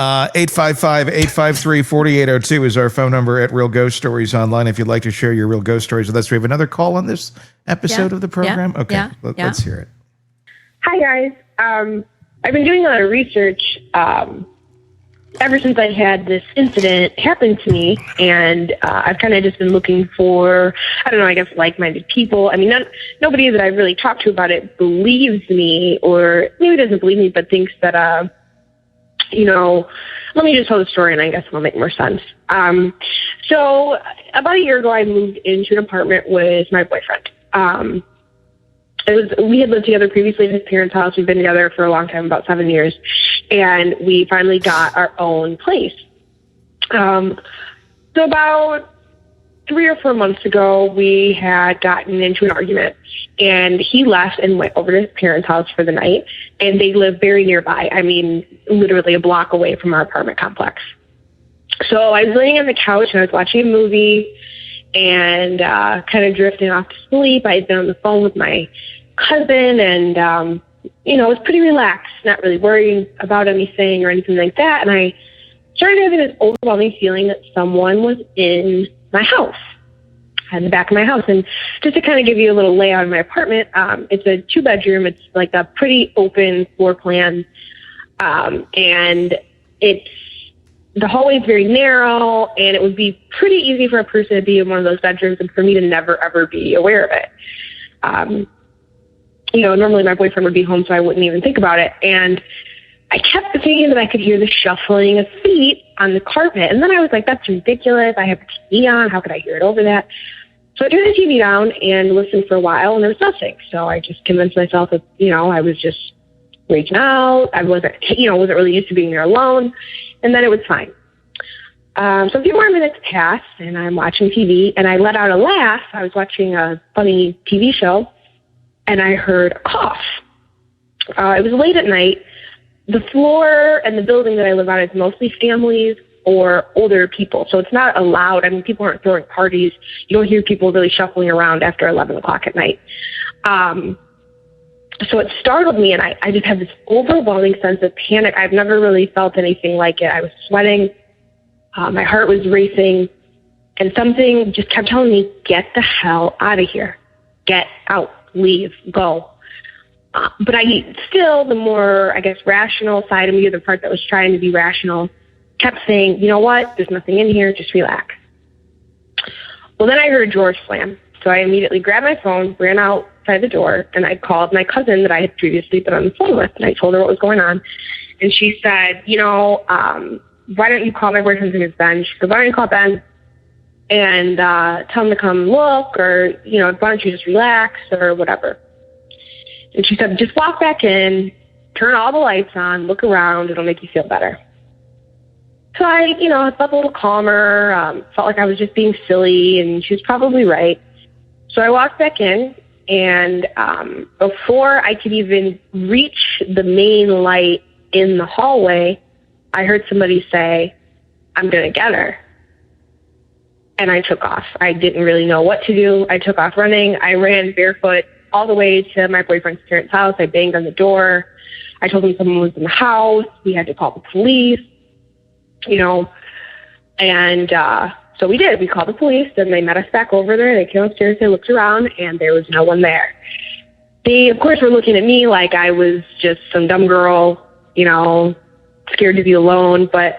855-853-4802 is our phone number at Real Ghost Stories Online if you'd like to share your real ghost stories with us. We have another call on this episode of the program. Okay, let's hear it. Hi, guys. I've been doing a lot of research ever since I had this incident happen to me, and I've kind of just been looking for, I don't know, I guess like-minded people. I mean, nobody that I've really talked to about it believes me, or maybe doesn't believe me, but thinks that, let me just tell the story and I guess it'll make more sense. So about a year ago, I moved into an apartment with my boyfriend. We had lived together previously at his parents' house. We've been together for a long time, about 7 years, and we finally got our own place. So about 3 or 4 months ago, we had gotten into an argument, and he left and went over to his parents' house for the night, and they live very nearby. I mean, literally a block away from our apartment complex. So I was laying on the couch, and I was watching a movie, and kind of drifting off to sleep. I had been on the phone with my cousin, and, I was pretty relaxed, not really worrying about anything or anything like that. And I started having this overwhelming feeling that someone was in my house, in the back of my house. And just to kind of give you a little layout of my apartment, it's a 2-bedroom. It's like a pretty open floor plan. And the hallway is very narrow, and it would be pretty easy for a person to be in one of those bedrooms and for me to never, ever be aware of it. Normally my boyfriend would be home, so I wouldn't even think about it. And I kept thinking that I could hear the shuffling of feet on the carpet. And then I was like, that's ridiculous. I have the TV on. How could I hear it over that? So I turned the TV down and listened for a while, and there was nothing. So I just convinced myself that, I was just reaching out. I wasn't really used to being there alone. And then it was fine. So a few more minutes passed, and I'm watching TV, and I let out a laugh. I was watching a funny TV show, and I heard a cough. It was late at night. The floor and the building that I live on is mostly families or older people, so it's not allowed. I mean, people aren't throwing parties. You don't hear people really shuffling around after 11 o'clock at night. So it startled me, and I just had this overwhelming sense of panic. I've never really felt anything like it. I was sweating. My heart was racing, and something just kept telling me, get the hell out of here. Get out. Leave. Go. But the more, I guess, rational side of me, or the part that was trying to be rational, kept saying, you know what? There's nothing in here. Just relax. Well, then I heard a drawer slam. So I immediately grabbed my phone, ran outside the door, and I called my cousin that I had previously been on the phone with, and I told her what was going on. And she said, why don't you call my boyfriend's name is Ben? She said, why don't you call Ben and tell him to come look, or, why don't you just relax or whatever. And she said, just walk back in, turn all the lights on, look around, it'll make you feel better. So I felt a little calmer, felt like I was just being silly, and she was probably right. So I walked back in, and before I could even reach the main light in the hallway, I heard somebody say, I'm going to get her. And I took off. I didn't really know what to do. I took off running. I ran barefoot all the way to my boyfriend's parents' house. I banged on the door. I told him someone was in the house. We had to call the police, and so we did. We called the police, and they met us back over there. They came upstairs, they looked around, and there was no one there. They, of course, were looking at me like I was just some dumb girl, scared to be alone. But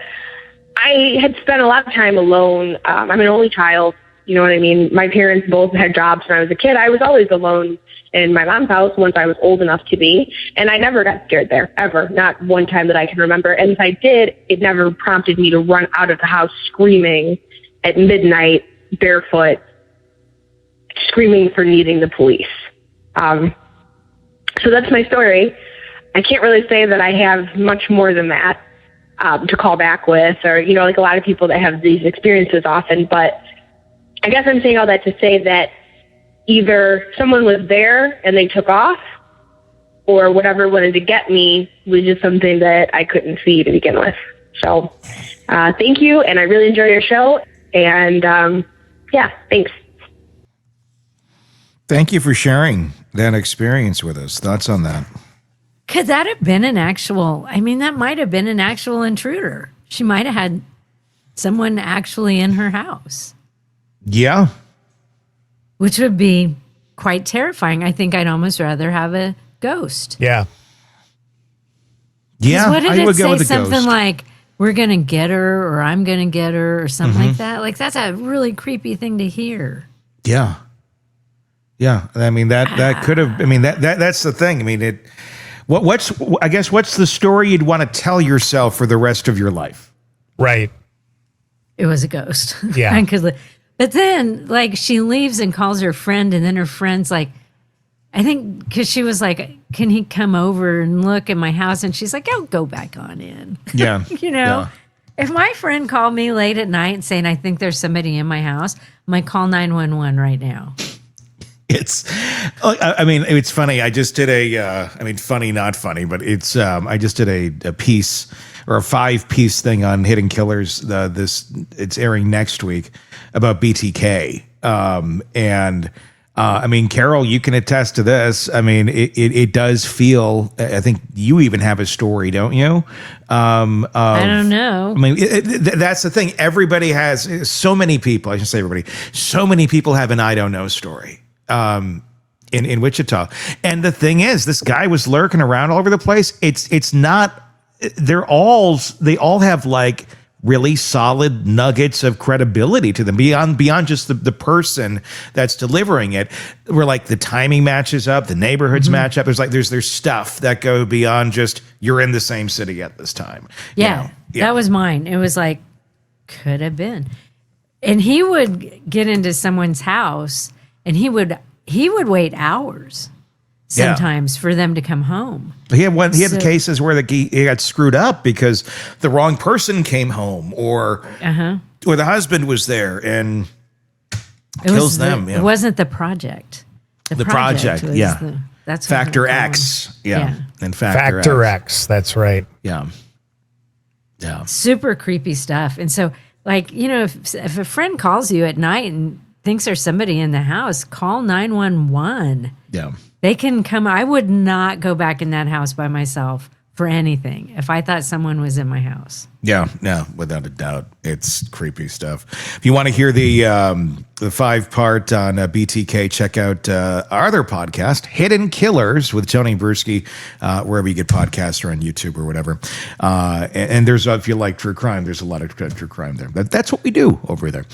I had spent a lot of time alone. I'm an only child, you know what I mean? My parents both had jobs when I was a kid. I was always alone in my mom's house once I was old enough to be, and I never got scared there, ever. Not one time that I can remember. And if I did, it never prompted me to run out of the house screaming at midnight, barefoot, screaming for needing the police. So that's my story. I can't really say that I have much more than that to call back with, or, like a lot of people that have these experiences often. But I guess I'm saying all that to say that either someone was there and they took off, or whatever wanted to get me was just something that I couldn't see to begin with. So thank you, and I really enjoy your show. And thanks. Thank you for sharing that experience with us. Thoughts on that? Could that have been an actual? I mean, that might have been an actual intruder. She might have had someone actually in her house. Yeah. Which would be quite terrifying. I think I'd almost rather have a ghost. Yeah. Yeah, What did I would it go say? with the Something ghost. like, we're going to get her, or I'm going to get her, or something like that. Like, that's a really creepy thing to hear. Yeah. Yeah. I mean, that could have, I mean, that's the thing. I mean, what's the story you'd want to tell yourself for the rest of your life? Right. It was a ghost. Yeah. But then, like, she leaves and calls her friend, and then her friend's like, I think, because she was like, can he come over and look at my house? And she's like, oh, go back on in. Yeah. Yeah. If my friend called me late at night saying, I think there's somebody in my house, I'm like, call 911 right now. I mean, it's funny. I just did funny, not funny, but I just did a piece or a 5-piece thing on Hidden Killers. It's airing next week about BTK. I mean, Carol, you can attest to this. I mean, it does feel, I think you even have a story, don't you? I don't know. I mean, that's the thing. Everybody has, so many people, I should say everybody, so many people have an I don't know story. In Wichita. And the thing is, this guy was lurking around all over the place. It's not, they all have like really solid nuggets of credibility to them beyond just the person that's delivering it. Where like the timing matches up, the neighborhoods match up. There's stuff that go beyond just you're in the same city at this time. Yeah, that was mine. It was like, could have been. And he would get into someone's house and he would wait hours sometimes for them to come home. He had cases where he got screwed up because the wrong person came home or the husband was there and kills them. It wasn't the project. The project, was that's Factor X. Yeah. And Factor X. That's right. Yeah. Super creepy stuff. And so, like, if a friend calls you at night and thinks there's somebody in the house, call 911. Yeah. They can come. I would not go back in that house by myself for anything if I thought someone was in my house. Yeah, no, without a doubt. It's creepy stuff. If you want to hear the 5-part on BTK, check out our other podcast, Hidden Killers with Tony Bruschi, wherever you get podcasts or on YouTube or whatever. And there's, if you like true crime, there's a lot of true crime there. But that's what we do over there.